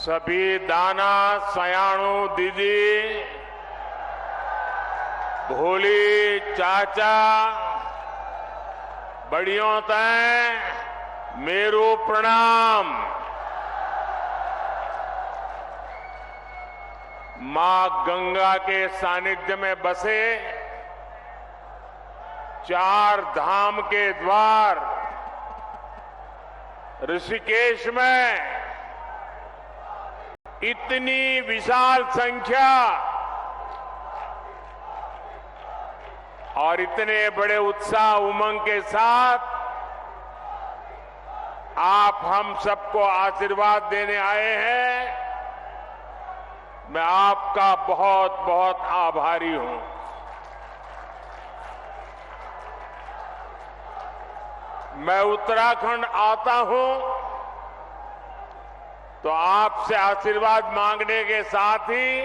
सभी दाना सयाणु दीदी, भोली चाचा, बड़ियों तय मेरू प्रणाम। मां गंगा के सानिध्य में बसे 4 धाम के द्वार ऋषिकेश में इतनी विशाल संख्या और इतने बड़े उत्साह उमंग के साथ आप हम सबको आशीर्वाद देने आए हैं। मैं आपका बहुत बहुत आभारी हूं। मैं उत्तराखंड आता हूं तो आपसे आशीर्वाद मांगने के साथ ही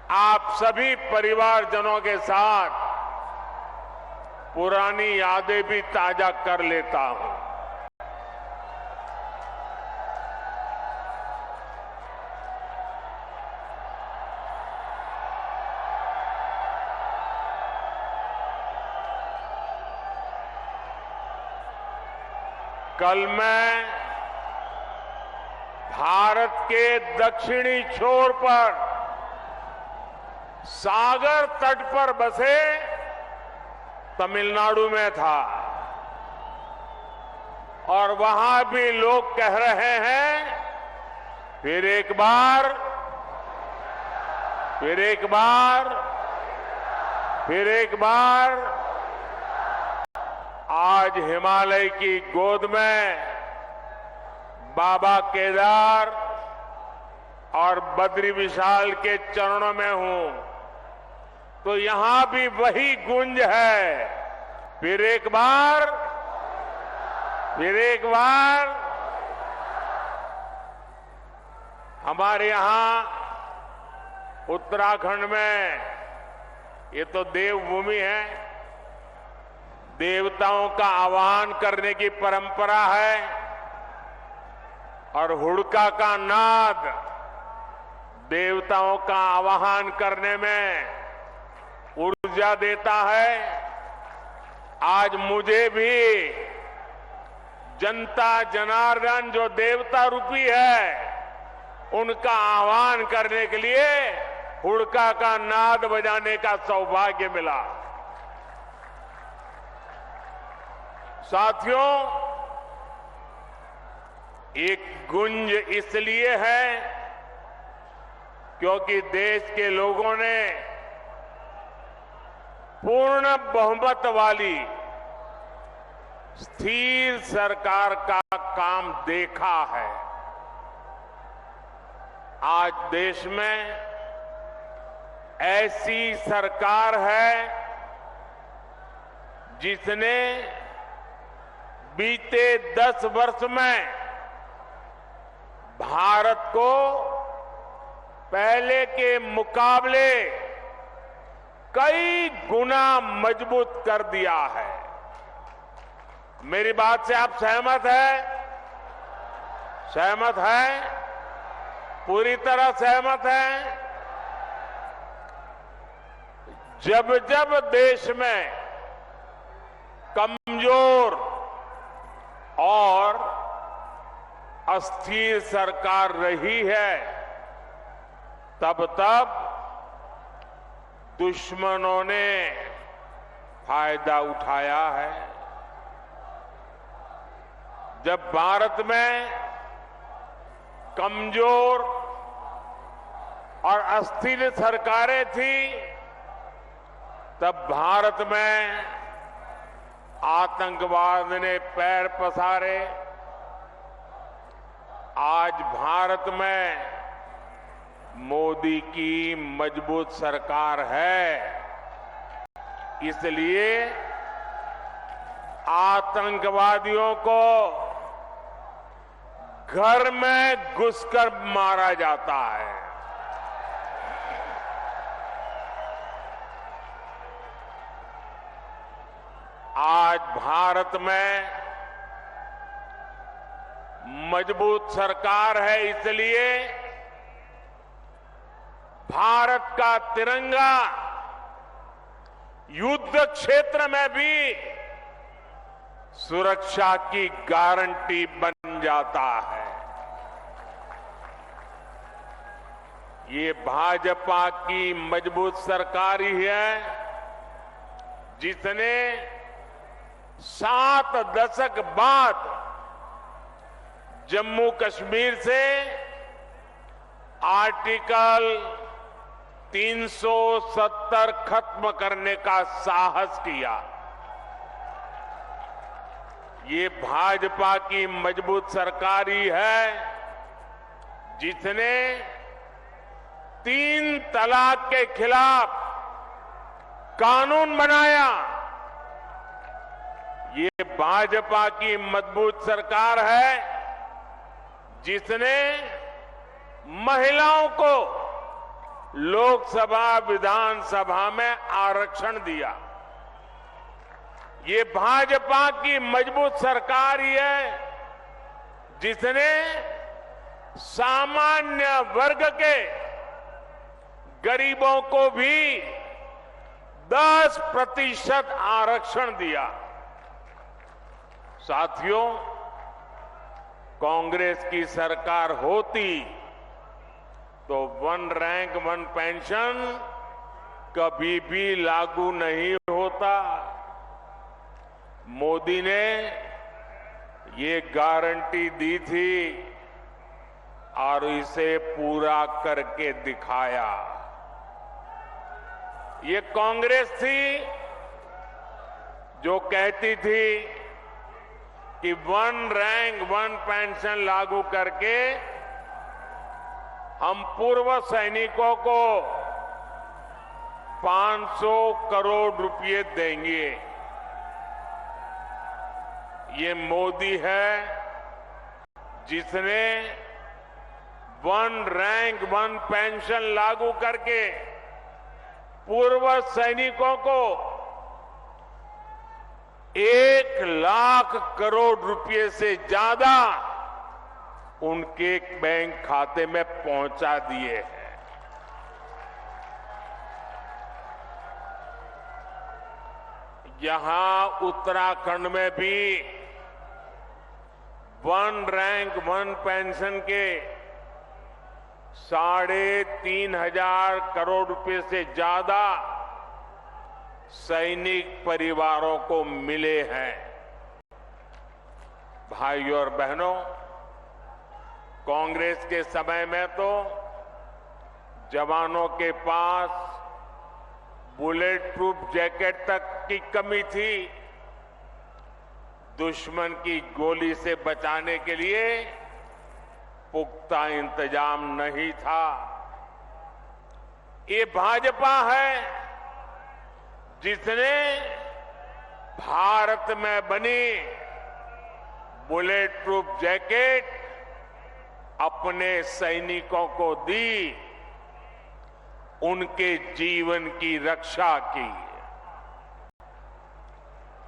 आप सभी परिवारजनों के साथ पुरानी यादें भी ताजा कर लेता हूं। कल मैं भारत के दक्षिणी छोर पर सागर तट पर बसे तमिलनाडु में था और वहां भी लोग कह रहे हैं फिर एक बार, फिर एक बार, फिर एक बार। आज हिमालय की गोद में बाबा केदार और बद्री विशाल के चरणों में हूं तो यहां भी वही गूंज है, फिर एक बार, फिर एक बार। हमारे यहां उत्तराखंड में ये तो देवभूमि है, देवताओं का आह्वान करने की परंपरा है और हुड़का का नाद देवताओं का आह्वान करने में ऊर्जा देता है। आज मुझे भी जनता जनार्दन जो देवता रूपी है उनका आह्वान करने के लिए हुड़का का नाद बजाने का सौभाग्य मिला। साथियों, एक गुंज इसलिए है क्योंकि देश के लोगों ने पूर्ण बहुमत वाली स्थिर सरकार का काम देखा है। आज देश में ऐसी सरकार है जिसने बीते 10 वर्ष में भारत को पहले के मुकाबले कई गुना मजबूत कर दिया है। मेरी बात से आप सहमत हैं? सहमत हैं? पूरी तरह सहमत हैं? जब जब देश में कमजोर और अस्थिर सरकार रही है तब तब दुश्मनों ने फायदा उठाया है। जब भारत में कमजोर और अस्थिर सरकारें थी तब भारत में आतंकवाद ने पैर पसारे। आज भारत में मोदी की मजबूत सरकार है, इसलिए आतंकवादियों को घर में घुसकर मारा जाता है। आज भारत में मजबूत सरकार है, इसलिए भारत का तिरंगा युद्ध क्षेत्र में भी सुरक्षा की गारंटी बन जाता है। ये भाजपा की मजबूत सरकार ही है जिसने 7 दशक बाद जम्मू कश्मीर से आर्टिकल 370 खत्म करने का साहस किया। ये भाजपा की मजबूत सरकार ही है जिसने 3 तलाक के खिलाफ कानून बनाया। ये भाजपा की मजबूत सरकार है जिसने महिलाओं को लोकसभा विधानसभा में आरक्षण दिया। ये भाजपा की मजबूत सरकार ही है जिसने सामान्य वर्ग के गरीबों को भी 10% आरक्षण दिया। साथियों, कांग्रेस की सरकार होती तो 1 रैंक 1 पेंशन कभी भी लागू नहीं होता। मोदी ने ये गारंटी दी थी और इसे पूरा करके दिखाया। ये कांग्रेस थी जो कहती थी कि 1 रैंक 1 पेंशन लागू करके हम पूर्व सैनिकों को 500 करोड़ रुपए देंगे। ये मोदी है जिसने 1 रैंक 1 पेंशन लागू करके पूर्व सैनिकों को 1 लाख करोड़ रुपए से ज्यादा उनके बैंक खाते में पहुंचा दिए हैं। यहां उत्तराखंड में भी 1 रैंक 1 पेंशन के 3,500 करोड़ रुपए से ज्यादा सैनिक परिवारों को मिले हैं। भाइयों और बहनों, कांग्रेस के समय में तो जवानों के पास बुलेट प्रूफ जैकेट तक की कमी थी। दुश्मन की गोली से बचाने के लिए पुख्ता इंतजाम नहीं था। ये भाजपा है जिसने भारत में बनी बुलेट प्रूफ जैकेट अपने सैनिकों को दी, उनके जीवन की रक्षा की।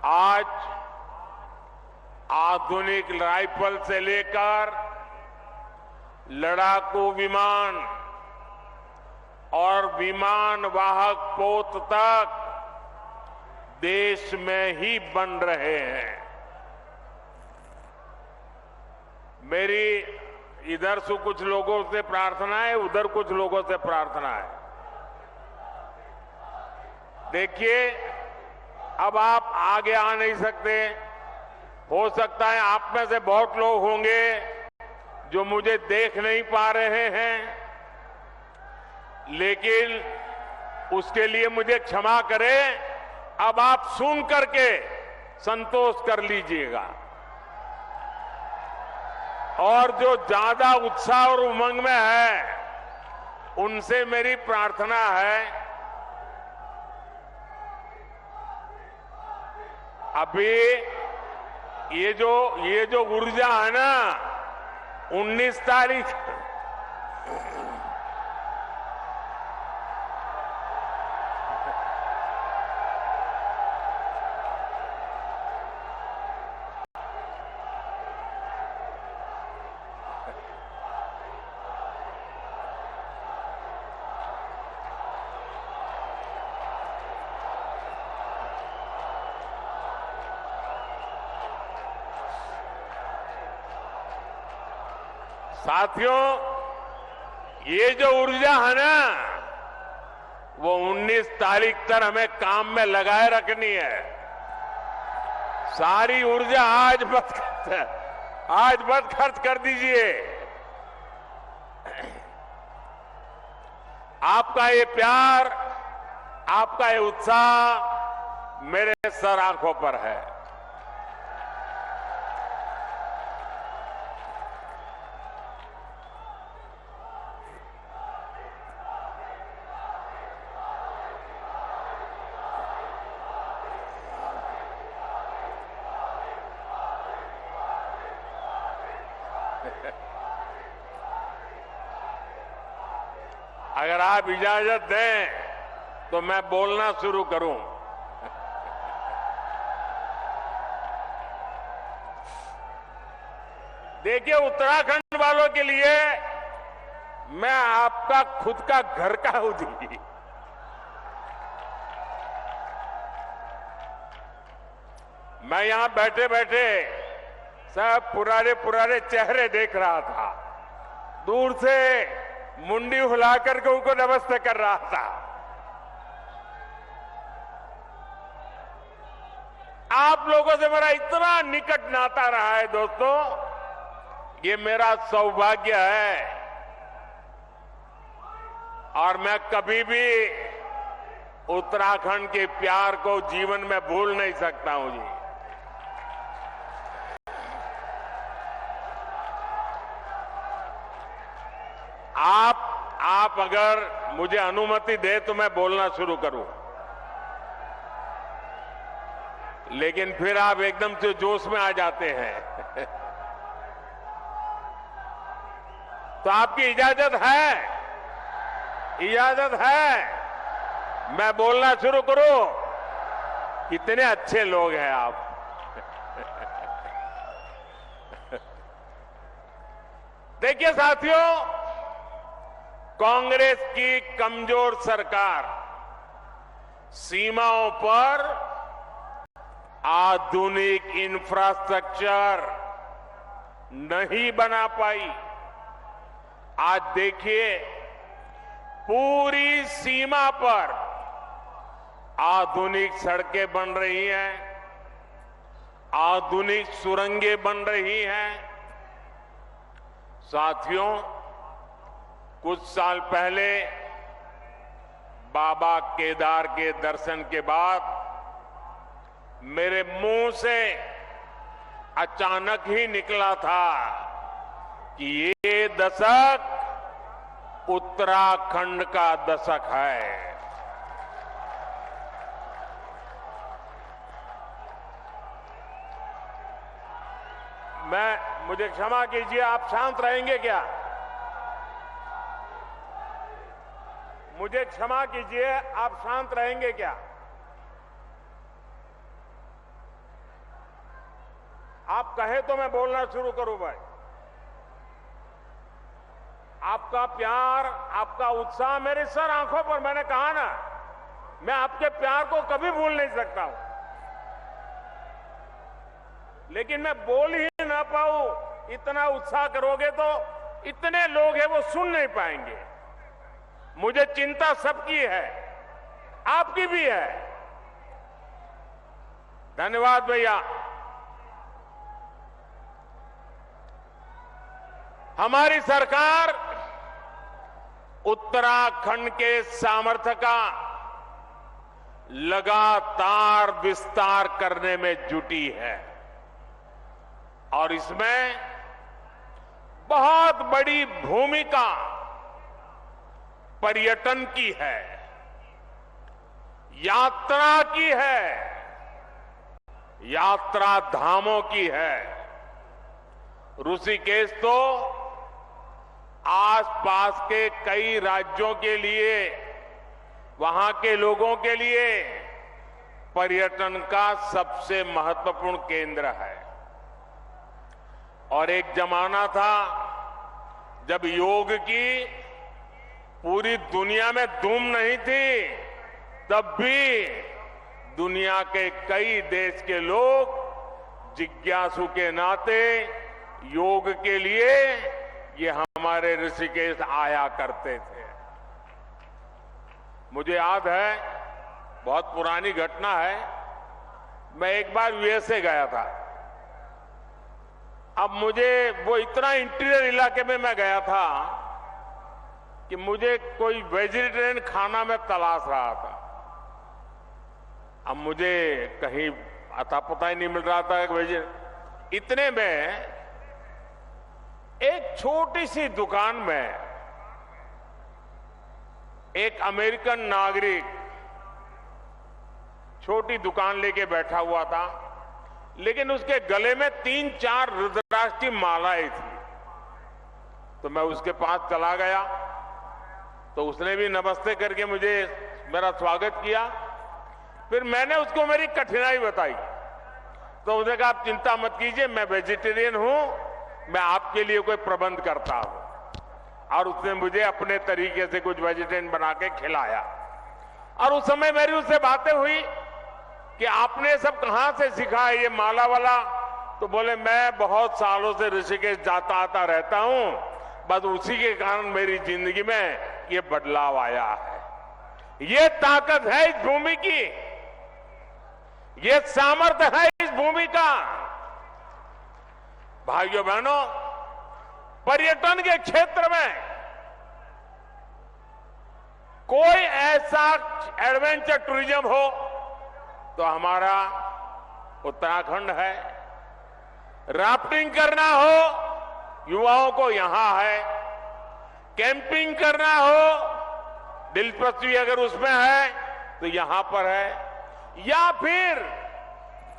आज आधुनिक राइफल से लेकर लड़ाकू विमान और विमान वाहक पोत तक देश में ही बन रहे हैं। मेरी इधर से कुछ लोगों से प्रार्थना है, उधर कुछ लोगों से प्रार्थना है। देखिए, अब आप आगे आ नहीं सकते। हो सकता है आप में से बहुत लोग होंगे जो मुझे देख नहीं पा रहे हैं, लेकिन उसके लिए मुझे क्षमा करें। अब आप सुन करके संतोष कर लीजिएगा। और जो ज्यादा उत्साह और उमंग में है, उनसे मेरी प्रार्थना है, अभी ये जो ऊर्जा है ना, 19 तारीख साथियों, ये जो ऊर्जा है ना, वो 19 तारीख तक हमें काम में लगाए रखनी है। सारी ऊर्जा आज मत खर्च कर दीजिए। आपका ये प्यार, आपका ये उत्साह मेरे सर आंखों पर है। अगर आप इजाजत दें तो मैं बोलना शुरू करूं। देखिए, उत्तराखंड वालों के लिए मैं आपका खुद का घर का हूं जी। मैं यहां बैठे बैठे सब पुराने चेहरे देख रहा था। दूर से मुंडी हिला करके उनको नमस्ते कर रहा था। आप लोगों से मेरा इतना निकट नाता रहा है दोस्तों, ये मेरा सौभाग्य है और मैं कभी भी उत्तराखंड के प्यार को जीवन में भूल नहीं सकता हूं जी। आप अगर मुझे अनुमति दे तो मैं बोलना शुरू करूं, लेकिन फिर आप एकदम से जोश में आ जाते हैं। तो आपकी इजाजत है? इजाजत है मैं बोलना शुरू करूं? कितने अच्छे लोग हैं आप। देखिए साथियों, कांग्रेस की कमजोर सरकार सीमाओं पर आधुनिक इंफ्रास्ट्रक्चर नहीं बना पाई। आज देखिए, पूरी सीमा पर आधुनिक सड़कें बन रही हैं, आधुनिक सुरंगें बन रही हैं। साथियों, कुछ साल पहले बाबा केदार के दर्शन के बाद मेरे मुंह से अचानक ही निकला था कि ये दशक उत्तराखंड का दशक है। मुझे क्षमा कीजिए, आप शांत रहेंगे क्या? मुझे क्षमा कीजिए, आप शांत रहेंगे क्या? आप कहे तो मैं बोलना शुरू करूं भाई। आपका प्यार, आपका उत्साह मेरे सर आंखों पर, मैंने कहा ना, मैं आपके प्यार को कभी भूल नहीं सकता हूं। लेकिन मैं बोल ही ना पाऊं, इतना उत्साह करोगे तो इतने लोग हैं वो सुन नहीं पाएंगे। मुझे चिंता सबकी है, आपकी भी है। धन्यवाद भैया। हमारी सरकार उत्तराखंड के सामर्थ्य का लगातार विस्तार करने में जुटी है और इसमें बहुत बड़ी भूमिका पर्यटन की है, यात्रा की है, यात्रा धामों की है। ऋषिकेश तो आसपास के कई राज्यों के लिए, वहां के लोगों के लिए पर्यटन का सबसे महत्वपूर्ण केंद्र है। और एक जमाना था जब योग की पूरी दुनिया में धूम नहीं थी, तब भी दुनिया के कई देश के लोग जिज्ञासु के नाते योग के लिए ये हमारे ऋषिकेश आया करते थे। मुझे याद है, बहुत पुरानी घटना है, मैं एक बार यूएसए गया था। अब मुझे वो इतना इंटीरियर इलाके में मैं गया था कि मुझे कोई वेजिटेरियन खाना में तलाश रहा था। अब मुझे कहीं अता पता ही नहीं मिल रहा था इतने में एक छोटी सी दुकान में एक अमेरिकन नागरिक छोटी दुकान लेके बैठा हुआ था, लेकिन उसके गले में 3-4 रुद्राक्ष की मालाएं थी। तो मैं उसके पास चला गया, तो उसने भी नमस्ते करके मुझे मेरा स्वागत किया। फिर मैंने उसको मेरी कठिनाई बताई, तो उसने कहा आप चिंता मत कीजिए, मैं वेजिटेरियन हूं, मैं आपके लिए कोई प्रबंध करता हूं। और उसने मुझे अपने तरीके से कुछ वेजिटेरियन बना के खिलाया। और उस समय मेरी उससे बातें हुई कि आपने सब कहां से सीखा है ये माला वाला? तो बोले मैं बहुत सालों से ऋषिकेश जाता आता रहता हूं, बस उसी के कारण मेरी जिंदगी में ये बदलाव आया है। ये ताकत है इस भूमि की, ये सामर्थ्य है इस भूमि का। भाइयों बहनों, पर्यटन के क्षेत्र में कोई ऐसा एडवेंचर टूरिज्म हो तो हमारा उत्तराखंड है। राफ्टिंग करना हो युवाओं को यहां है, कैंपिंग करना हो दिलचस्पी अगर उसमें है तो यहां पर है, या फिर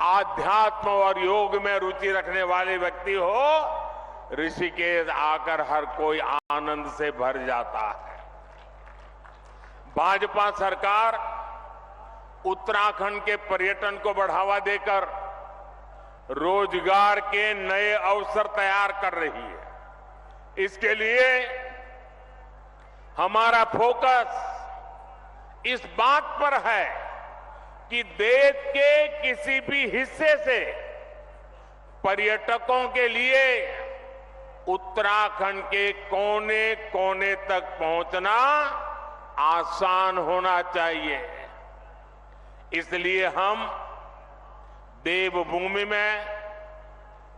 आध्यात्म और योग में रुचि रखने वाले व्यक्ति हो, ऋषिकेश आकर हर कोई आनंद से भर जाता है। भाजपा सरकार उत्तराखंड के पर्यटन को बढ़ावा देकर रोजगार के नए अवसर तैयार कर रही है। इसके लिए हमारा फोकस इस बात पर है कि देश के किसी भी हिस्से से पर्यटकों के लिए उत्तराखंड के कोने कोने तक पहुंचना आसान होना चाहिए। इसलिए हम देवभूमि में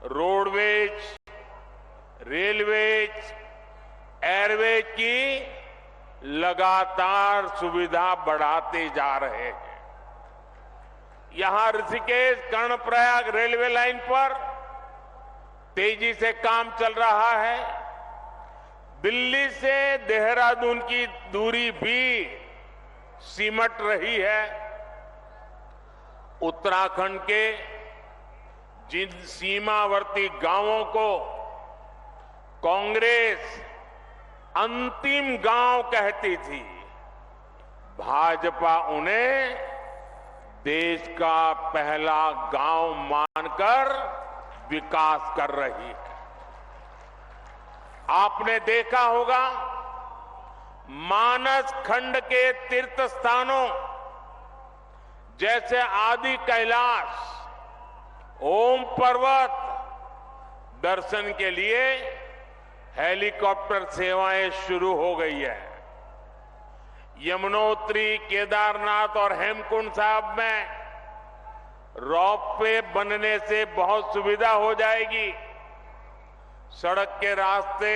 रोडवेज, रेलवेज, एयरवेज की लगातार सुविधा बढ़ाते जा रहे हैं। यहां ऋषिकेश कर्णप्रयाग रेलवे लाइन पर तेजी से काम चल रहा है। दिल्ली से देहरादून की दूरी भी सिमट रही है। उत्तराखंड के जिन सीमावर्ती गांवों को कांग्रेस अंतिम गांव कहती थी, भाजपा उन्हें देश का पहला गांव मानकर विकास कर रही है। आपने देखा होगा, मानस खंड के तीर्थ स्थानों जैसे आदि कैलाश, ओम पर्वत दर्शन के लिए हेलीकॉप्टर सेवाएं शुरू हो गई है। यमुनोत्री, केदारनाथ और हेमकुंड साहब में रोपवे बनने से बहुत सुविधा हो जाएगी। सड़क के रास्ते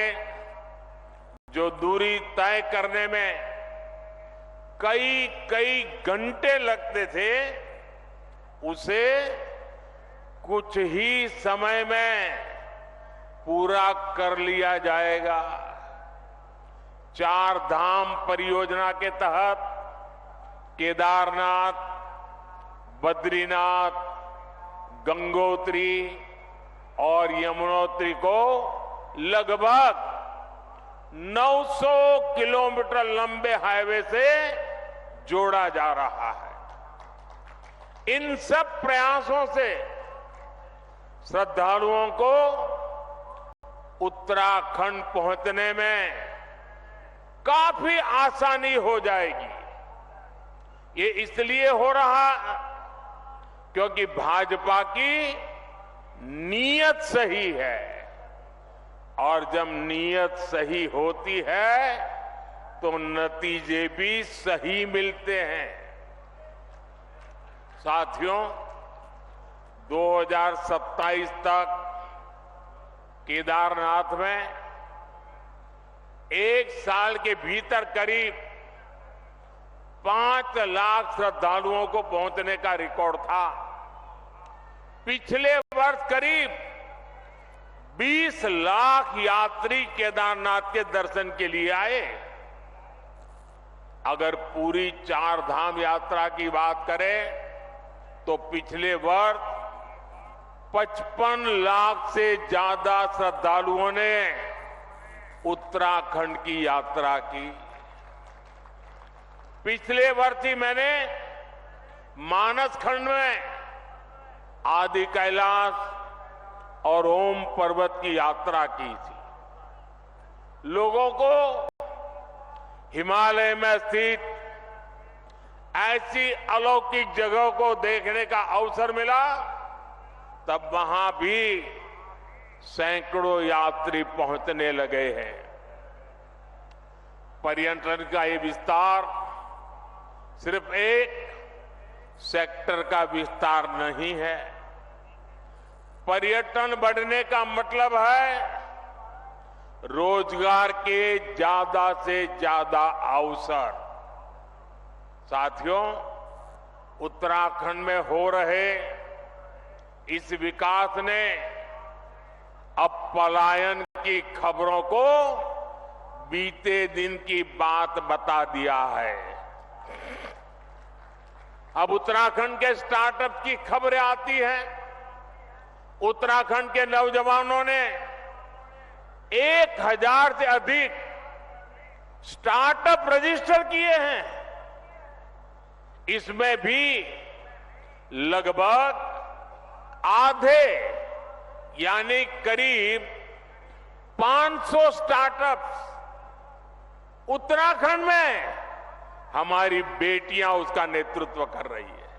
जो दूरी तय करने में कई घंटे लगते थे, उसे कुछ ही समय में पूरा कर लिया जाएगा। 4 धाम परियोजना के तहत केदारनाथ, बद्रीनाथ, गंगोत्री और यमुनोत्री को लगभग 900 किलोमीटर लंबे हाईवे से जोड़ा जा रहा है। इन सब प्रयासों से श्रद्धालुओं को उत्तराखंड पहुंचने में काफी आसानी हो जाएगी। ये इसलिए हो रहा क्योंकि भाजपा की नीयत सही है, और जब नीयत सही होती है तो नतीजे भी सही मिलते हैं। साथियों, 2027 तक केदारनाथ में एक साल के भीतर करीब 5 लाख श्रद्धालुओं को पहुंचने का रिकॉर्ड था। पिछले वर्ष करीब 20 लाख यात्री केदारनाथ के दर्शन के लिए आए। अगर पूरी 4 धाम यात्रा की बात करें तो पिछले वर्ष 55 लाख से ज्यादा श्रद्धालुओं ने उत्तराखंड की यात्रा की। पिछले वर्ष ही मैंने मानस खंड में आदि कैलाश और ओम पर्वत की यात्रा की थी। लोगों को हिमालय में स्थित ऐसी अलौकिक जगह को देखने का अवसर मिला, तब वहां भी सैकड़ों यात्री पहुंचने लगे हैं। पर्यटन का ये विस्तार सिर्फ एक सेक्टर का विस्तार नहीं है। पर्यटन बढ़ने का मतलब है रोजगार के ज्यादा से ज्यादा अवसर। साथियों, उत्तराखंड में हो रहे इस विकास ने अब पलायन की खबरों को बीते दिन की बात बता दिया है। अब उत्तराखंड के स्टार्टअप की खबरें आती हैं। उत्तराखंड के नौजवानों ने 1000 से अधिक स्टार्टअप रजिस्टर किए हैं। इसमें भी लगभग आधे यानी करीब 500 स्टार्टअप्स उत्तराखंड में हमारी बेटियां उसका नेतृत्व कर रही है।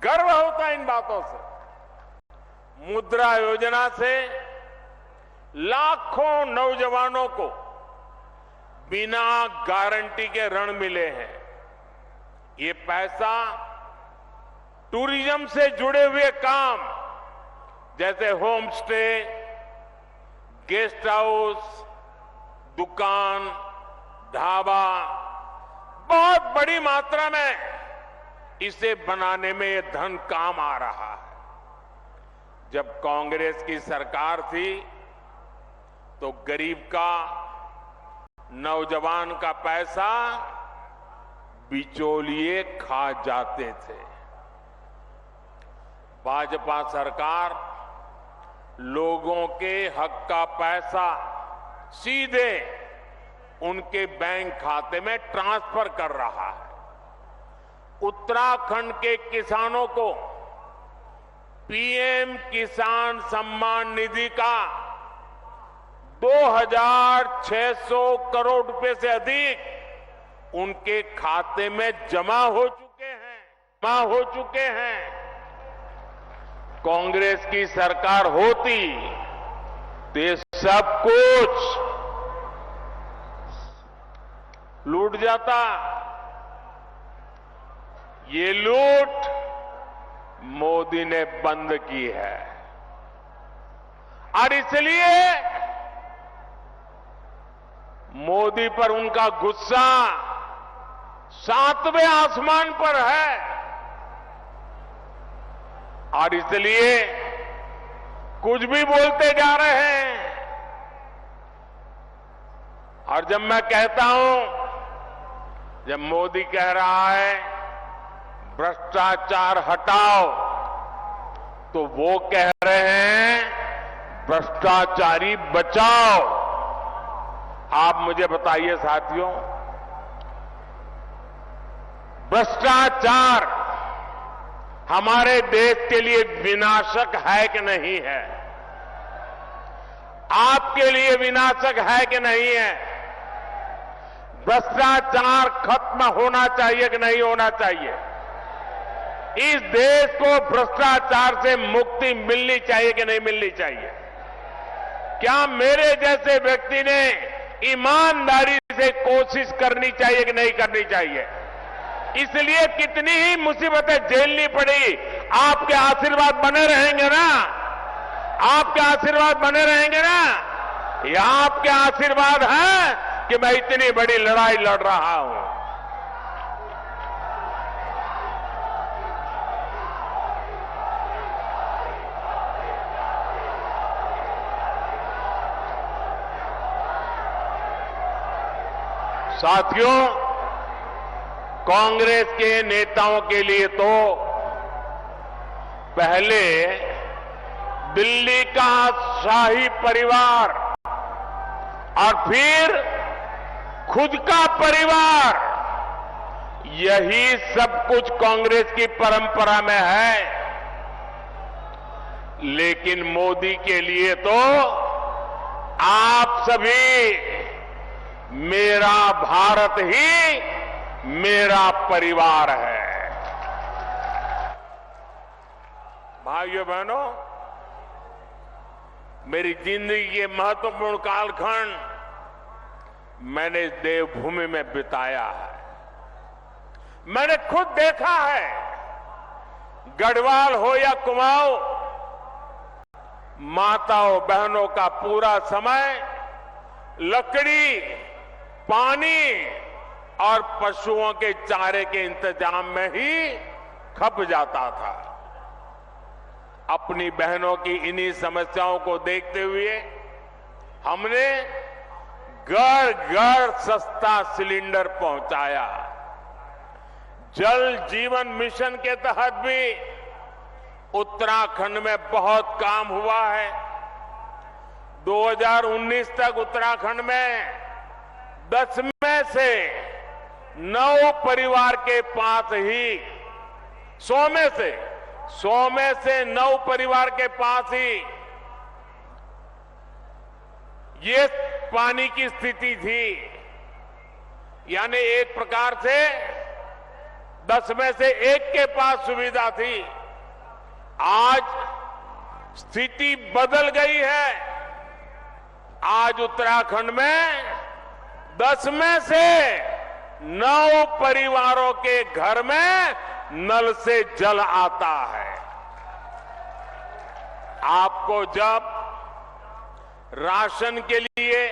गर्व होता है इन बातों से। मुद्रा योजना से लाखों नौजवानों को बिना गारंटी के ऋण मिले हैं। ये पैसा टूरिज्म से जुड़े हुए काम जैसे होम स्टे, गेस्ट हाउस, दुकान, ढाबा, बहुत बड़ी मात्रा में इसे बनाने में ये धन काम आ रहा है। जब कांग्रेस की सरकार थी तो गरीब का, नौजवान का पैसा बिचौलिए खा जाते थे। भाजपा सरकार लोगों के हक का पैसा सीधे उनके बैंक खाते में ट्रांसफर कर रहा है। उत्तराखंड के किसानों को पीएम किसान सम्मान निधि का 2600 करोड़ रुपए से अधिक उनके खाते में जमा हो चुके हैं। कांग्रेस की सरकार होती तो ये सब कुछ लूट जाता। ये लूट मोदी ने बंद की है और इसलिए मोदी पर उनका गुस्सा 7वें आसमान पर है और इसलिए कुछ भी बोलते जा रहे हैं। और जब मैं कहता हूं, जब मोदी कह रहा है भ्रष्टाचार हटाओ, तो वो कह रहे हैं भ्रष्टाचारी बचाओ। आप मुझे बताइए साथियों, भ्रष्टाचार हमारे देश के लिए विनाशक है कि नहीं है? आपके लिए विनाशक है कि नहीं है? भ्रष्टाचार खत्म होना चाहिए कि नहीं होना चाहिए? इस देश को भ्रष्टाचार से मुक्ति मिलनी चाहिए कि नहीं मिलनी चाहिए? क्या मेरे जैसे व्यक्ति ने ईमानदारी से कोशिश करनी चाहिए कि नहीं करनी चाहिए? इसलिए कितनी ही मुसीबतें झेलनी पड़ी, आपके आशीर्वाद बने रहेंगे ना? आपके आशीर्वाद बने रहेंगे ना? ये आपके आशीर्वाद है कि मैं इतनी बड़ी लड़ाई लड़ रहा हूं। साथियों, कांग्रेस के नेताओं के लिए तो पहले दिल्ली का शाही परिवार और फिर खुद का परिवार, यही सब कुछ कांग्रेस की परंपरा में है। लेकिन मोदी के लिए तो आप सभी, मेरा भारत ही मेरा परिवार है। भाइयों बहनों, मेरी जिंदगी के महत्वपूर्ण कालखंड मैंने इस देवभूमि में बिताया है। मैंने खुद देखा है, गढ़वाल हो या कुमाऊं, माताओं बहनों का पूरा समय लकड़ी, पानी और पशुओं के चारे के इंतजाम में ही खप जाता था। अपनी बहनों की इन्हीं समस्याओं को देखते हुए हमने घर घर सस्ता सिलेंडर पहुंचाया। जल जीवन मिशन के तहत भी उत्तराखंड में बहुत काम हुआ है। 2019 तक उत्तराखंड में 10 में से 9 परिवार के पास ही 100 में से 9 परिवार के पास ही ये पानी की स्थिति थी। यानी एक प्रकार से 10 में से 1 के पास सुविधा थी। आज स्थिति बदल गई है। आज उत्तराखंड में 10 में से 9 परिवारों के घर में नल से जल आता है। आपको जब राशन के लिए,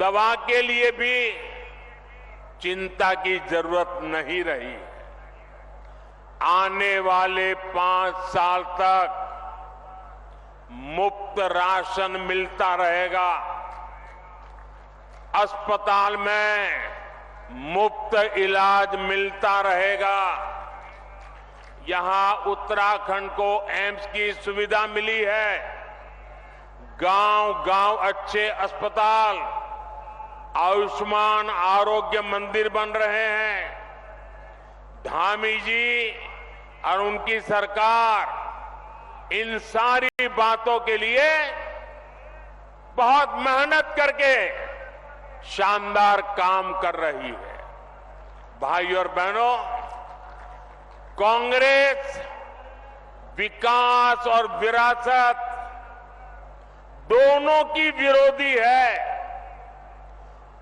दवा के लिए भी चिंता की जरूरत नहीं रही। आने वाले 5 साल तक मुफ्त राशन मिलता रहेगा। अस्पताल में मुफ्त इलाज मिलता रहेगा। यहां उत्तराखंड को एम्स की सुविधा मिली है। गांव-गांव अच्छे अस्पताल, आयुष्मान आरोग्य मंदिर बन रहे हैं। धामी जी और उनकी सरकार इन सारी बातों के लिए बहुत मेहनत करके शानदार काम कर रही है। भाइयों और बहनों, कांग्रेस विकास और विरासत दोनों की विरोधी है।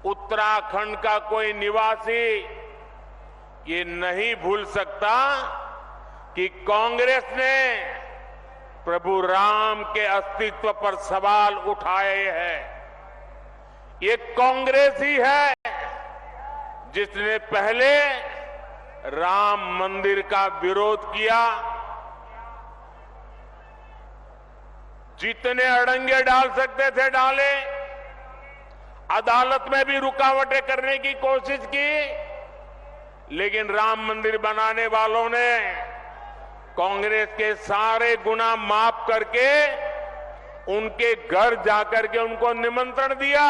उत्तराखंड का कोई निवासी ये नहीं भूल सकता कि कांग्रेस ने प्रभु राम के अस्तित्व पर सवाल उठाए हैं। ये कांग्रेस ही है जिसने पहले राम मंदिर का विरोध किया। जितने अड़ंगे डाल सकते थे डाले, अदालत में भी रुकावटें करने की कोशिश की, लेकिन राम मंदिर बनाने वालों ने कांग्रेस के सारे गुनाह माफ करके उनके घर जाकर के उनको निमंत्रण दिया।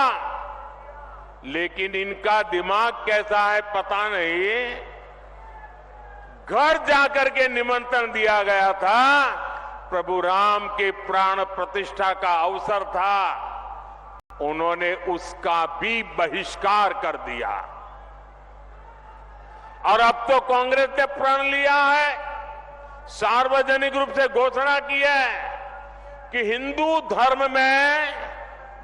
लेकिन इनका दिमाग कैसा है पता नहीं, घर जाकर के निमंत्रण दिया गया था, प्रभु राम के प्राण प्रतिष्ठा का अवसर था, उन्होंने उसका भी बहिष्कार कर दिया। और अब तो कांग्रेस ने प्रण लिया है, सार्वजनिक रूप से घोषणा की है कि हिंदू धर्म में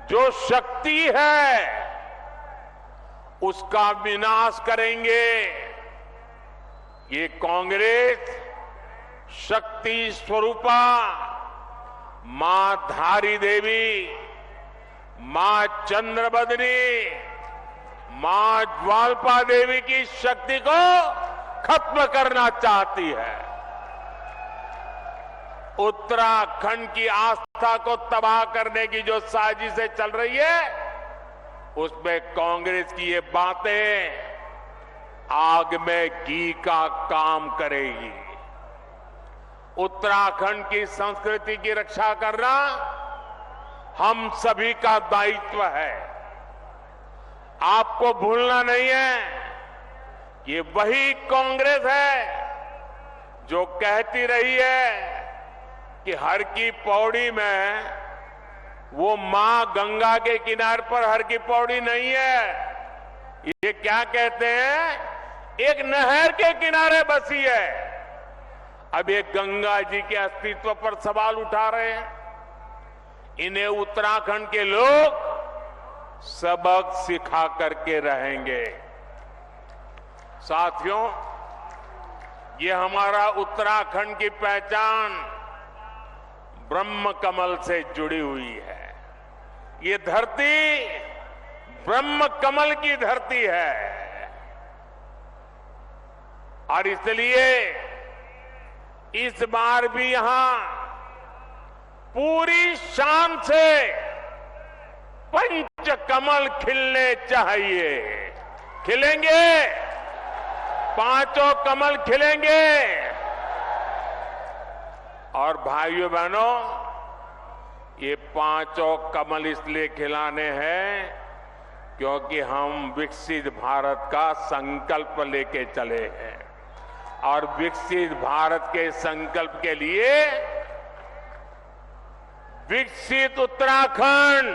जो शक्ति है उसका विनाश करेंगे। ये कांग्रेस शक्ति स्वरूपा मां धारी देवी, मां चंद्रबदनी, मां ज्वालपा देवी की शक्ति को खत्म करना चाहती है। उत्तराखंड की आस्था को तबाह करने की जो साजिशें चल रही है उसमें कांग्रेस की ये बातें आग में घी का काम करेगी। उत्तराखंड की संस्कृति की रक्षा करना हम सभी का दायित्व है। आपको भूलना नहीं है, ये वही कांग्रेस है जो कहती रही है कि हर की पौड़ी में वो मां गंगा के किनारे पर हर की पौड़ी नहीं है। ये क्या कहते हैं, एक नहर के किनारे बसी है। अब ये गंगा जी के अस्तित्व पर सवाल उठा रहे हैं। इन्हें उत्तराखंड के लोग सबक सिखा करके रहेंगे। साथियों, ये हमारा उत्तराखंड की पहचान ब्रह्म कमल से जुड़ी हुई है। ये धरती ब्रह्म कमल की धरती है और इसलिए इस बार भी यहां पूरी शान से पंच कमल खिलने चाहिए। खिलेंगे, पांचों कमल खिलेंगे। और भाइयों बहनों, ये पांचों कमल इसलिए खिलाने हैं क्योंकि हम विकसित भारत का संकल्प लेके चले हैं और विकसित भारत के संकल्प के लिए विकसित उत्तराखंड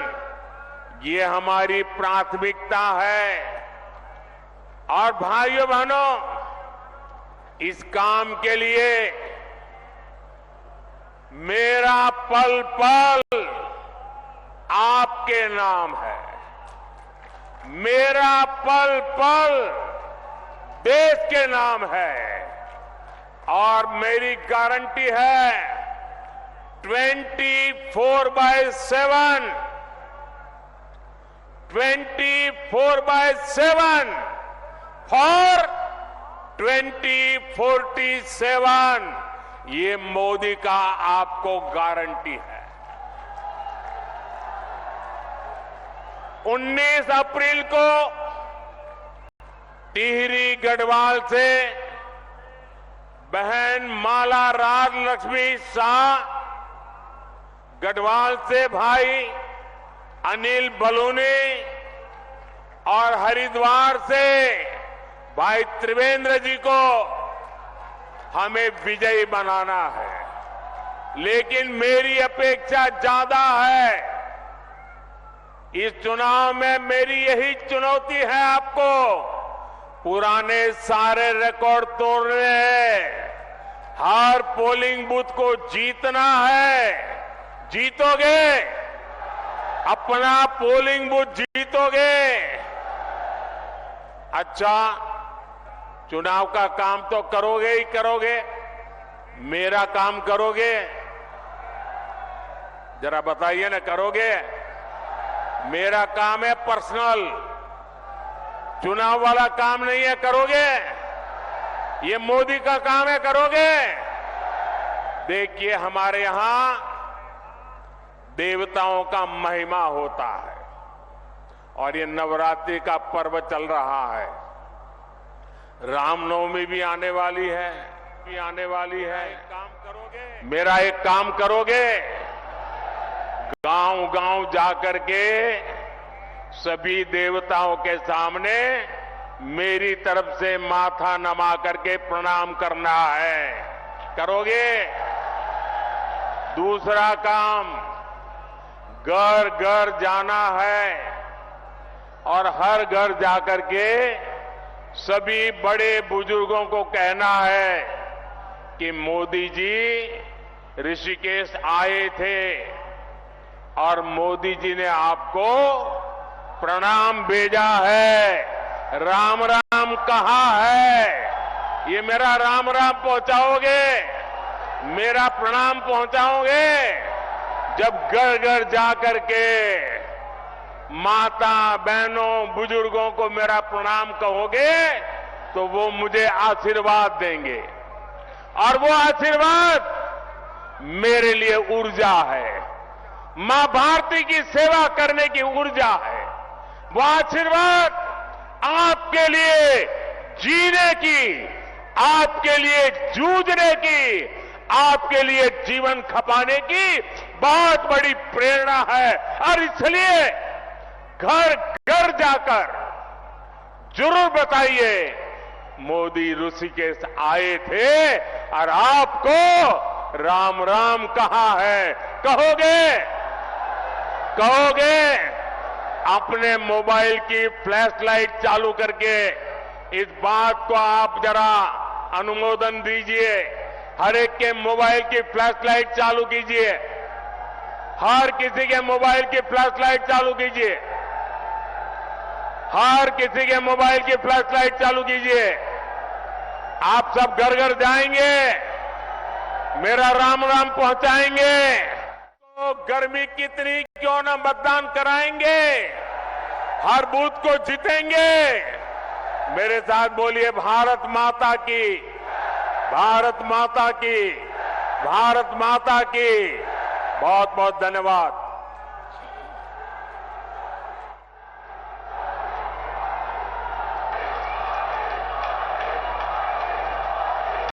ये हमारी प्राथमिकता है। और भाइयों बहनों, इस काम के लिए मेरा पल पल आपके नाम है। मेरा पल पल देश के नाम है और मेरी गारंटी है 24/7 फॉर 2047 ये मोदी का आपको गारंटी है। 19 अप्रैल को टिहरी गढ़वाल से बहन माला राज लक्ष्मी शाह, गढ़वाल से भाई अनिल बलूनी और हरिद्वार से भाई त्रिवेंद्र जी को हमें विजयी बनाना है। लेकिन मेरी अपेक्षा ज्यादा है। इस चुनाव में मेरी यही चुनौती है आपको, पुराने सारे रिकॉर्ड तोड़ने हैं। हर पोलिंग बूथ को जीतना है। जीतोगे? अपना पोलिंग बूथ जीतोगे? अच्छा, चुनाव का काम तो करोगे ही करोगे, मेरा काम करोगे? जरा बताइए ना, करोगे? मेरा काम है पर्सनल, चुनाव वाला काम नहीं है। करोगे? ये मोदी का काम है, करोगे? देखिए, हमारे यहां देवताओं का महिमा होता है और ये नवरात्रि का पर्व चल रहा है। रामनवमी भी आने वाली है, काम करोगे? मेरा एक काम करोगे? गांव-गांव जाकर के सभी देवताओं के सामने मेरी तरफ से माथा नमा करके प्रणाम करना है। करोगे? दूसरा काम, घर घर जाना है और हर घर जाकर के सभी बड़े बुजुर्गों को कहना है कि मोदी जी ऋषिकेश आए थे, और मोदी जी ने आपको प्रणाम भेजा है, राम राम कहा है। ये मेरा राम राम पहुंचाओगे, मेरा प्रणाम पहुंचाओगे? जब घर घर जाकर के माता बहनों बुजुर्गों को मेरा प्रणाम कहोगे तो वो मुझे आशीर्वाद देंगे, और वो आशीर्वाद मेरे लिए ऊर्जा है, मां भारती की सेवा करने की ऊर्जा है। वो आशीर्वाद आपके लिए जीने की, आपके लिए जूझने की, आपके लिए जीवन खपाने की बहुत बड़ी प्रेरणा है। और इसलिए घर घर जाकर जरूर बताइए मोदी ऋषिकेश आए थे और आपको राम राम कहा है। कहोगे? कहोगे? अपने मोबाइल की फ्लैश लाइट चालू करके इस बात को आप जरा अनुमोदन दीजिए। हर एक के मोबाइल की फ्लैश लाइट चालू कीजिए, हर किसी के मोबाइल की फ्लैश लाइट चालू कीजिए, हर किसी के मोबाइल की फ्लैश लाइट चालू कीजिए। आप सब घर घर जाएंगे, मेरा राम राम पहुंचाएंगे। तो गर्मी कितनी क्यों न मतदान कराएंगे, हर बूथ को जीतेंगे। मेरे साथ बोलिए भारत माता की, भारत माता की, भारत माता की। बहुत बहुत धन्यवाद।